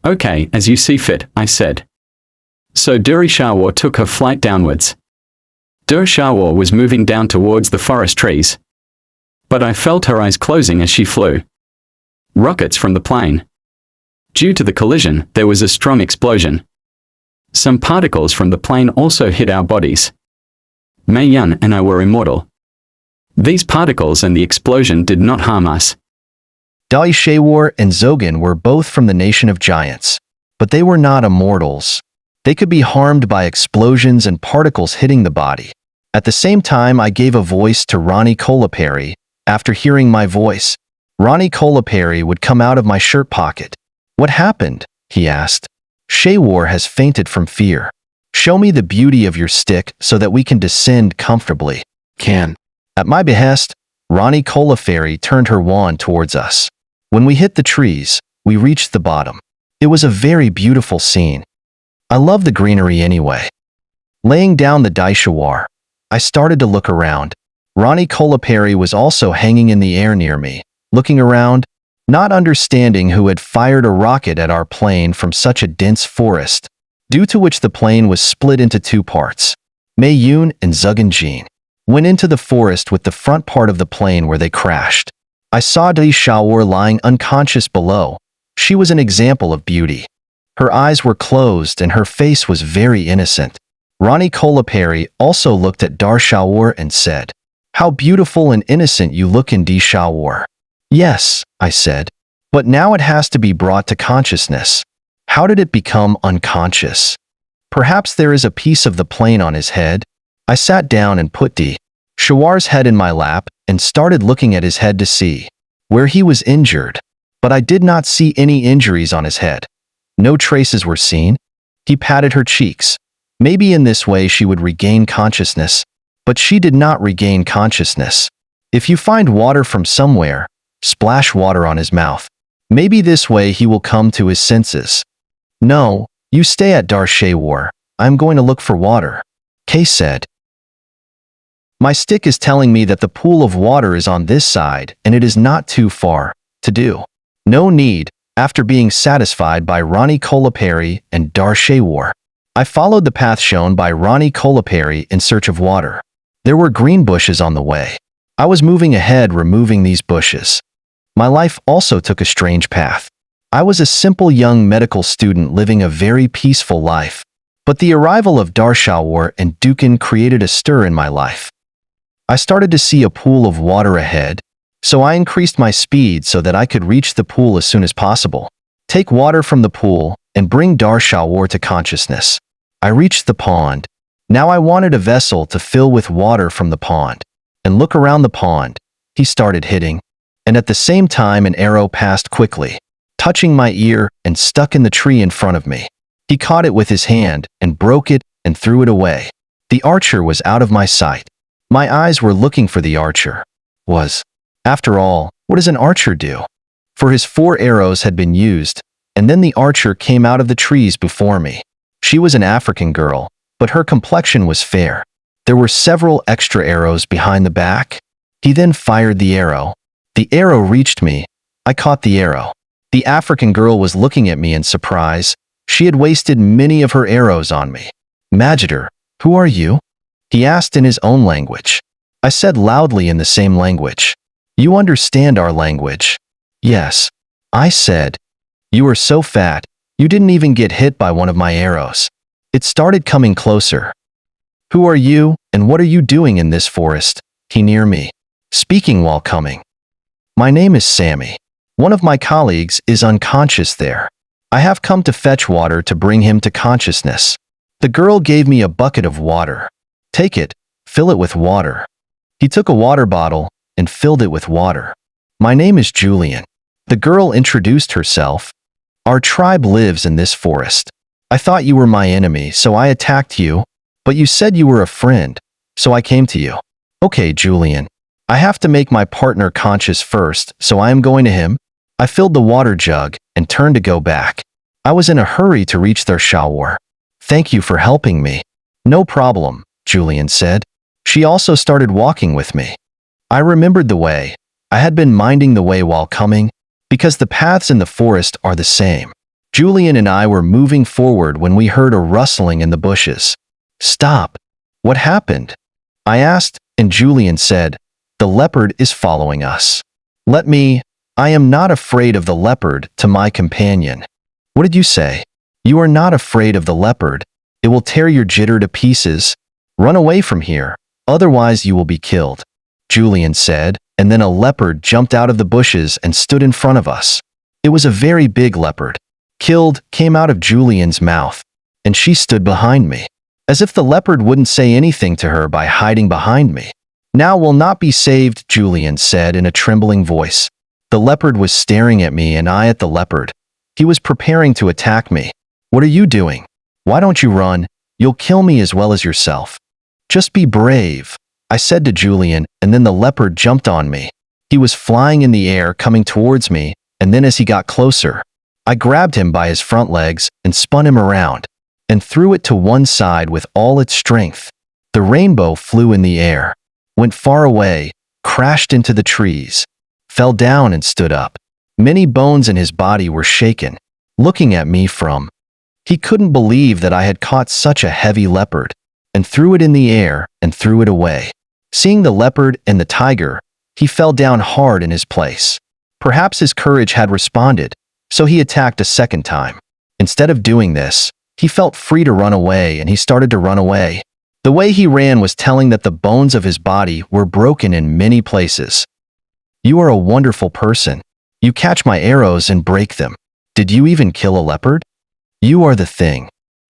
Okay, as you see fit, I said. So Durishawar took her flight downwards. Durishawar was moving down towards the forest trees. But I felt her eyes closing as she flew. Rockets from the plane. Due to the collision, there was a strong explosion. Some particles from the plane also hit our bodies. Mei Yun and I were immortal. These particles and the explosion did not harm us. Durishawar and Zogan were both from the nation of giants, but they were not immortals. They could be harmed by explosions and particles hitting the body. At the same time, I gave a voice to Ronnie Kolaperi. After hearing my voice, Ronnie Kolaperi would come out of my shirt pocket. "What happened?" he asked. "Shawar has fainted from fear. Show me the beauty of your stick so that we can descend comfortably." Can. At my behest, Ronnie Kolaperi turned her wand towards us. When we hit the trees, we reached the bottom. It was a very beautiful scene. I love the greenery anyway. Laying down the Durishawar, I started to look around. Ronnie Kolaperi was also hanging in the air near me, looking around, not understanding who had fired a rocket at our plane from such a dense forest, due to which the plane was split into two parts. Mei Yun and Zogan Jin went into the forest with the front part of the plane where they crashed. I saw Durishawar lying unconscious below. She was an example of beauty. Her eyes were closed and her face was very innocent. Ronnie Kolaperi also looked at Durishawar and said, "How beautiful and innocent you look in Durishawar." "Yes," I said, "but now it has to be brought to consciousness." "How did it become unconscious?" "Perhaps there is a piece of the plane on his head." I sat down and put Shawar's head in my lap and started looking at his head to see where he was injured, but I did not see any injuries on his head. No traces were seen. He patted her cheeks. Maybe in this way she would regain consciousness, but she did not regain consciousness. If you find water from somewhere, splash water on his mouth. Maybe this way he will come to his senses. "No, you stay at Durishawar. I'm going to look for water," Kay said. "My stick is telling me that the pool of water is on this side and it is not too far to do." "No need." After being satisfied by Ronnie Kolaperi and Durishawar, I followed the path shown by Ronnie Kolaperi in search of water. There were green bushes on the way. I was moving ahead, removing these bushes. My life also took a strange path. I was a simple young medical student living a very peaceful life. But the arrival of Durishawar and Dukan created a stir in my life. I started to see a pool of water ahead, so I increased my speed so that I could reach the pool as soon as possible. Take water from the pool and bring Durishawar to consciousness. I reached the pond. Now I wanted a vessel to fill with water from the pond. And look around the pond. He started hitting. And at the same time an arrow passed quickly, touching my ear and stuck in the tree in front of me. He caught it with his hand and broke it and threw it away. The archer was out of my sight. My eyes were looking for the archer. After all, what does an archer do? For his 4 arrows had been used, and then the archer came out of the trees before me. She was an African girl, but her complexion was fair. There were several extra arrows behind the back. He then fired the arrow. The arrow reached me. I caught the arrow. The African girl was looking at me in surprise. She had wasted many of her arrows on me. "Magitor, who are you?" he asked in his own language. I said loudly in the same language. "You understand our language?" "Yes," I said. "You are so fat, you didn't even get hit by one of my arrows." It started coming closer. "Who are you, and what are you doing in this forest?" He near me, speaking while coming. "My name is SAMI. One of my colleagues is unconscious there. I have come to fetch water to bring him to consciousness." The girl gave me a bucket of water. "Take it, fill it with water." He took a water bottle and filled it with water. "My name is Julian." The girl introduced herself. "Our tribe lives in this forest. I thought you were my enemy, so I attacked you, but you said you were a friend, so I came to you." "Okay, Julian. I have to make my partner conscious first, so I am going to him." I filled the water jug and turned to go back. I was in a hurry to reach their shower. "Thank you for helping me." "No problem," Julian said. She also started walking with me. I remembered the way. I had been minding the way while coming, because the paths in the forest are the same. Julian and I were moving forward when we heard a rustling in the bushes. Stop! What happened? I asked, and Julian said, the leopard is following us. I am not afraid of the leopard, to my companion. What did you say? You are not afraid of the leopard. It will tear your jitter to pieces. Run away from here, otherwise you will be killed, Julian said, and then a leopard jumped out of the bushes and stood in front of us. It was a very big leopard. Killed came out of Julian's mouth, and she stood behind me, as if the leopard wouldn't say anything to her by hiding behind me. Now will not be saved, Julian said in a trembling voice. The leopard was staring at me and I at the leopard. He was preparing to attack me. What are you doing? Why don't you run? You'll kill me as well as yourself. Just be brave, I said to Julian, and then the leopard jumped on me. He was flying in the air coming towards me, and then as he got closer, I grabbed him by his front legs and spun him around, and threw it to one side with all its strength. The rainbow flew in the air, went far away, crashed into the trees, fell down and stood up. Many bones in his body were shaken, looking at me from. He couldn't believe that I had caught such a heavy leopard, and threw it in the air and threw it away. Seeing the leopard and the tiger, he fell down hard in his place. Perhaps his courage had responded, so he attacked a second time. Instead of doing this, he felt free to run away and he started to run away. The way he ran was telling that the bones of his body were broken in many places. You are a wonderful person. You catch my arrows and break them. Did you even kill a leopard? You are the thing.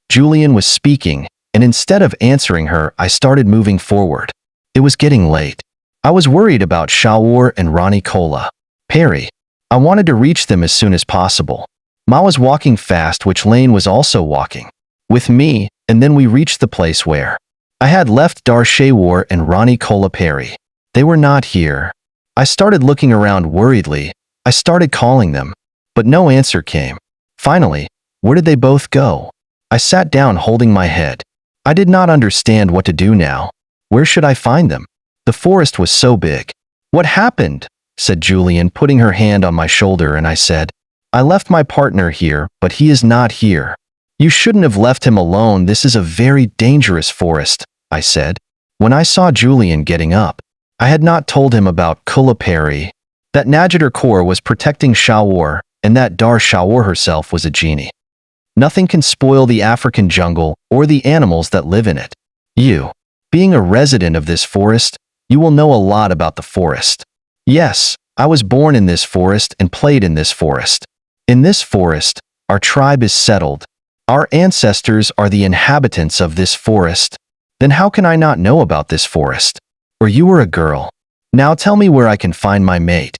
Julian was speaking, and instead of answering her, I started moving forward. It was getting late. I was worried about Shawar and Rani Kola. Perry. I wanted to reach them as soon as possible. Ma was walking fast, which Lane was also walking with me, and then we reached the place where I had left Darshawar and Rani Kola Perry. They were not here. I started looking around worriedly. I started calling them, but no answer came. Finally, where did they both go? I sat down holding my head. I did not understand what to do now. Where should I find them? The forest was so big. What happened? Said Julian, putting her hand on my shoulder, and I said, I left my partner here, but he is not here. You shouldn't have left him alone. This is a very dangerous forest, I said. When I saw Julian getting up, I had not told him about Kulapari, that Najatar Kaur was protecting Shawar, and that Dar Shawar herself was a genie. Nothing can spoil the African jungle or the animals that live in it. You, being a resident of this forest, you will know a lot about the forest. Yes, I was born in this forest and played in this forest. In this forest, our tribe is settled. Our ancestors are the inhabitants of this forest. Then how can I not know about this forest? Or you were a girl. Now tell me where I can find my mate.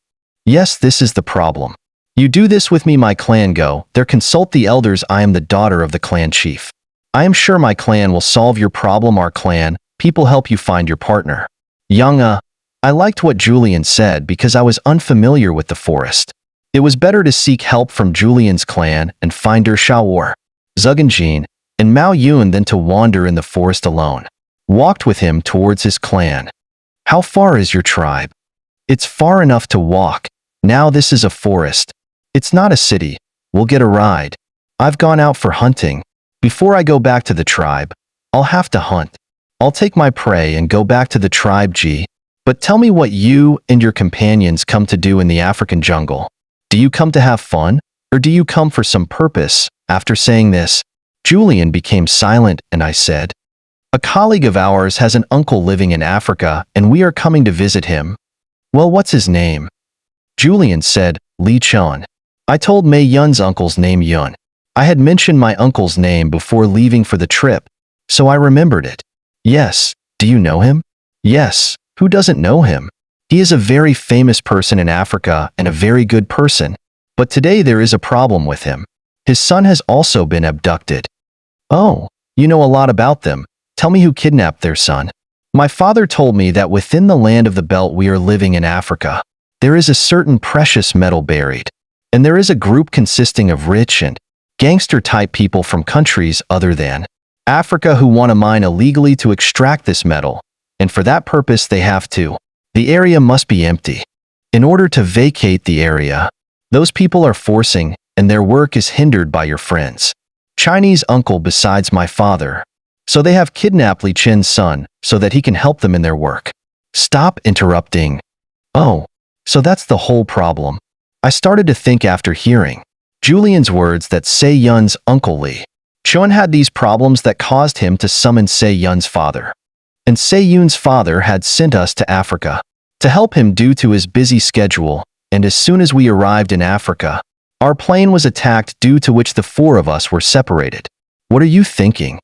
Yes, this is the problem. You do this with me, my clan go, there consult the elders. I am the daughter of the clan chief. I am sure my clan will solve your problem. Our clan, people help you find your partner. Younga, I liked what Julian said because I was unfamiliar with the forest. It was better to seek help from Julian's clan and find Shawar, Zuganjin, and Mao Yun than to wander in the forest alone. Walked with him towards his clan. How far is your tribe? It's far enough to walk. Now this is a forest. It's not a city. We'll get a ride. I've gone out for hunting. Before I go back to the tribe, I'll have to hunt. I'll take my prey and go back to the tribe, G. But tell me what you and your companions come to do in the African jungle. Do you come to have fun, or do you come for some purpose? After saying this, Julian became silent, and I said, a colleague of ours has an uncle living in Africa, and we are coming to visit him. Well, what's his name? Julian said, Li Chun. I told Mei Yun's uncle's name Yun. I had mentioned my uncle's name before leaving for the trip, so I remembered it. Yes, do you know him? Yes, who doesn't know him? He is a very famous person in Africa and a very good person, but today there is a problem with him. His son has also been abducted. Oh, you know a lot about them. Tell me who kidnapped their son. My father told me that within the land of the belt we are living in Africa, there is a certain precious metal buried, and there is a group consisting of rich and gangster-type people from countries other than Africa who want to mine illegally to extract this metal, and for that purpose they have to. The area must be empty. In order to vacate the area, those people are forcing and their work is hindered by your friends. Chinese uncle besides my father. So they have kidnapped Li Qin's son so that he can help them in their work. Stop interrupting. Oh, so that's the whole problem. I started to think after hearing Julian's words that Se Yun's uncle Li Chun had these problems that caused him to summon Se Yun's father. And Se Yun's father had sent us to Africa to help him due to his busy schedule, and as soon as we arrived in Africa, our plane was attacked due to which the four of us were separated. What are you thinking?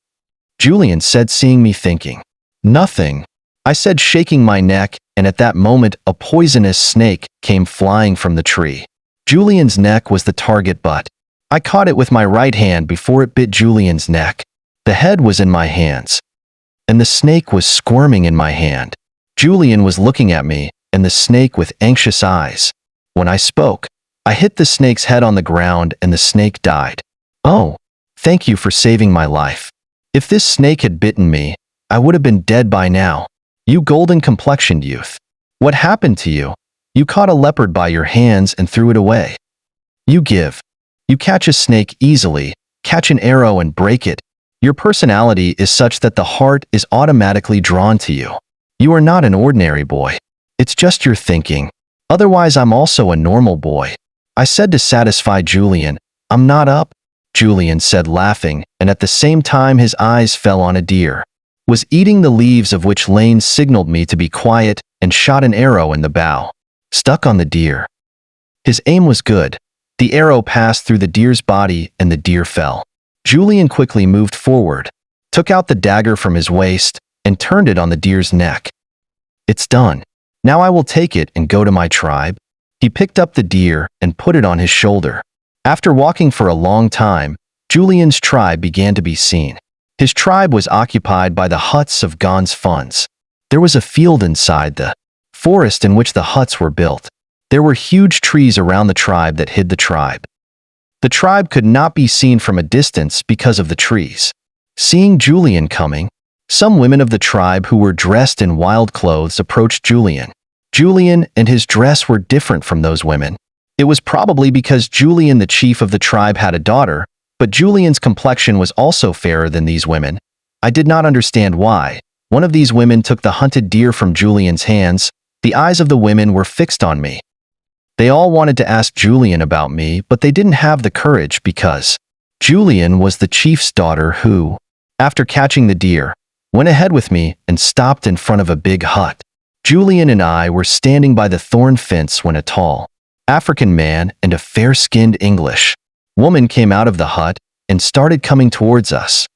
Julian said, seeing me thinking. Nothing, I said, shaking my neck, and at that moment a poisonous snake came flying from the tree. Julian's neck was the target, but I caught it with my right hand before it bit Julian's neck. The head was in my hands, and the snake was squirming in my hand. Julian was looking at me, and the snake with anxious eyes. When I spoke, I hit the snake's head on the ground, and the snake died. Oh, thank you for saving my life. If this snake had bitten me, I would have been dead by now. You golden-complexioned youth. What happened to you? You caught a leopard by your hands and threw it away. You catch a snake easily, catch an arrow and break it. Your personality is such that the heart is automatically drawn to you. You are not an ordinary boy. It's just your thinking. Otherwise, I'm also a normal boy. I said to satisfy Julian. I'm not up, Julian said, laughing, and at the same time his eyes fell on a deer. Was eating the leaves of which Lane signaled me to be quiet and shot an arrow in the bow. Stuck on the deer. His aim was good. The arrow passed through the deer's body and the deer fell. Julian quickly moved forward, took out the dagger from his waist, and turned it on the deer's neck. It's done. Now I will take it and go to my tribe. He picked up the deer and put it on his shoulder. After walking for a long time, Julian's tribe began to be seen. His tribe was occupied by the huts of Gon's funds. There was a field inside the forest in which the huts were built. There were huge trees around the tribe that hid the tribe. The tribe could not be seen from a distance because of the trees. Seeing Julian coming, some women of the tribe who were dressed in wild clothes approached Julian. Julian and his dress were different from those women. It was probably because Julian, the chief of the tribe, had a daughter, but Julian's complexion was also fairer than these women. I did not understand why. One of these women took the hunted deer from Julian's hands. The eyes of the women were fixed on me. They all wanted to ask Julian about me, but they didn't have the courage because Julian was the chief's daughter who, after catching the deer, went ahead with me and stopped in front of a big hut. Julian and I were standing by the thorn fence when a tall African man and a fair-skinned English woman came out of the hut and started coming towards us.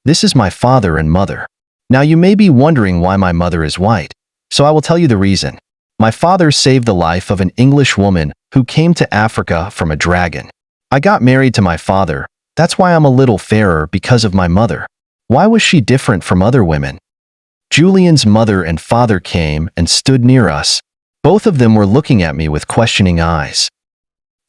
This is my father and mother. Now you may be wondering why my mother is white, so I will tell you the reason. My father saved the life of an English woman who came to Africa from a dragon. I got married to my father. That's why I'm a little fairer, because of my mother. Why was she different from other women? Julian's mother and father came and stood near us. Both of them were looking at me with questioning eyes.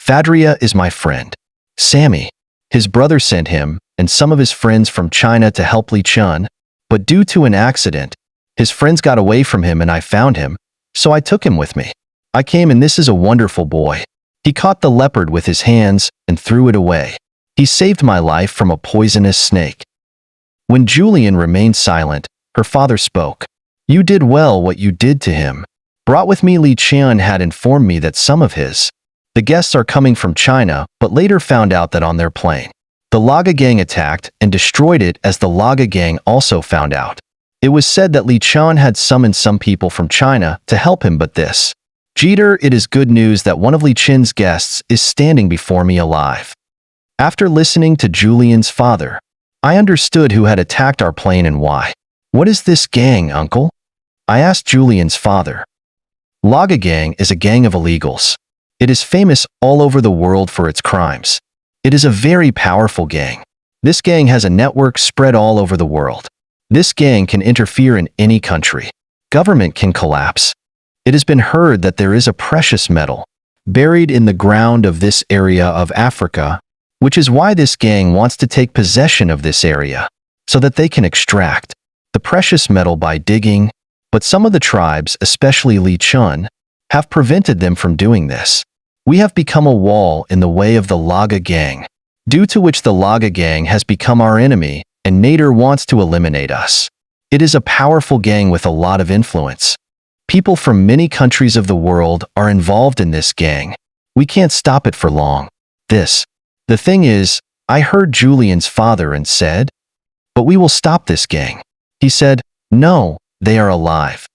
Fadria is my friend. SAMI. His brother sent him and some of his friends from China to help Li Chun, but due to an accident, his friends got away from him and I found him, so I took him with me. I came, and this is a wonderful boy. He caught the leopard with his hands and threw it away. He saved my life from a poisonous snake. When Julian remained silent, her father spoke. You did well what you did to him. Brought with me, Li Chun had informed me that some of the guests are coming from China, but later found out that on their plane, the Laga gang attacked and destroyed it, as the Laga gang also found out. It was said that Li Chun had summoned some people from China to help him, but this Jeter, it is good news that one of Li Chun's guests is standing before me alive. After listening to Julian's father, I understood who had attacked our plane and why. What is this gang, uncle? I asked Julian's father. Laga gang is a gang of illegals. It is famous all over the world for its crimes. It is a very powerful gang. This gang has a network spread all over the world. This gang can interfere in any country. Government can collapse. It has been heard that there is a precious metal buried in the ground of this area of Africa, which is why this gang wants to take possession of this area, so that they can extract the precious metal by digging, but some of the tribes, especially Li Chun, have prevented them from doing this. We have become a wall in the way of the Laga gang, due to which the Laga gang has become our enemy, and Nader wants to eliminate us. It is a powerful gang with a lot of influence. People from many countries of the world are involved in this gang. We can't stop it for long. The thing is, I heard Julian's father and said, but we will stop this gang. He said, no, they are alive.